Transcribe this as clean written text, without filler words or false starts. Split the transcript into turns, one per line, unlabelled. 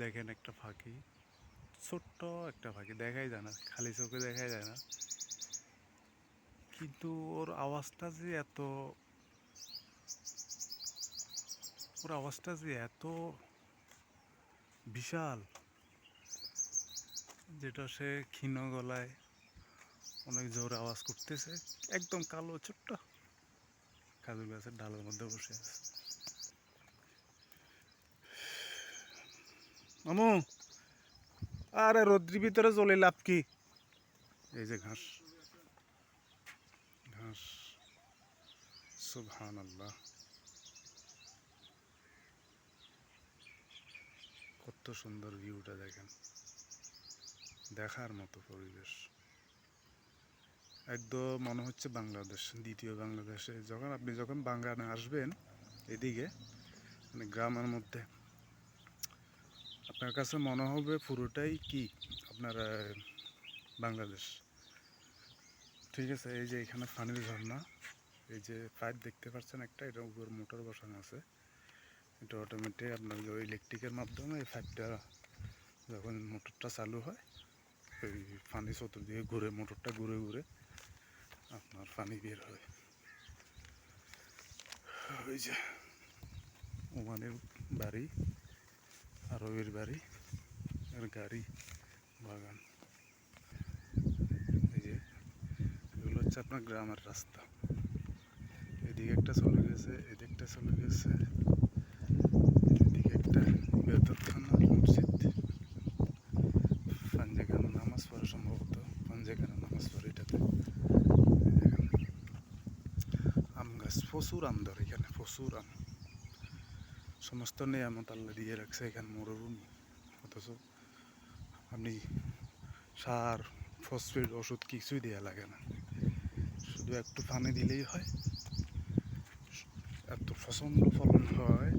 দেখেন একটা পাখি, ছোট্ট একটা পাখি, দেখাই যায় না, খালি চোখে দেখাই যায় না, কিন্তু ওর আওয়াজটা যে এত বিশাল, যেটা সে ক্ষীণ গলায় অনেক জোরে আওয়াজ করতেছে। একদম কালো ছোট্ট কাজু গাছের ডালের মধ্যে বসে আছে। মামু, আরে রোদ্রির ভিতরে চলে লাভ কি? এই যে ঘাস, ঘাস, সুবহানাল্লাহ, কত সুন্দর ভিউটা দেখেন, দেখার মতো পরিবেশ। একদম মনে হচ্ছে বাংলাদেশ, দ্বিতীয় বাংলাদেশে যখন বাংলাদেশে আসবেন এদিকে, মানে গ্রামের মধ্যে, আপনার কাছে মনে হবে পুরোটাই কি আপনার বাংলাদেশ। ঠিক আছে, এই যে এখানে পানির ঝর্ণা, এই যে পাইপ দেখতে পাচ্ছেন একটা, এটার উপর মোটর বসানো আছে। এটা অটোমেটিক আপনার ওই ইলেকট্রিকের মাধ্যমে এই পাইপটা, যখন মোটরটা চালু হয়, ওই পানি চতুর্দিকে ঘুরে, মোটরটা ঘুরে ঘুরে আপনার পানি বের হয়। ওই যে ওমানের বাড়ি, আরবের বাড়ি, আর গাড়ি, বাগান। এই যে এগুলো হচ্ছে আপনার গ্রামের রাস্তা। এদিকে একটা চলে গেছে, এদিকটা চলে গেছে, এদিকে একটা বেতরখানা মসজিদ, পাঞ্জেখানা নামাজ পড়ে সম্ভবত, পাঞ্জেখানা নামাজ পড়ে এটাতে। আম গাছ, প্রচুর আম ধরে এখানে, প্রচুর আম। সমস্ত নিয়ামত আল্লাহ দিয়ে রাখছে এখানে, মরুভূমি, অথচ আপনি সার, ফসফেট, ওষুধ কিছুই দেওয়া লাগে না, শুধু একটু পানি দিলেই হয়, এত প্রচণ্ড ফলন হয়।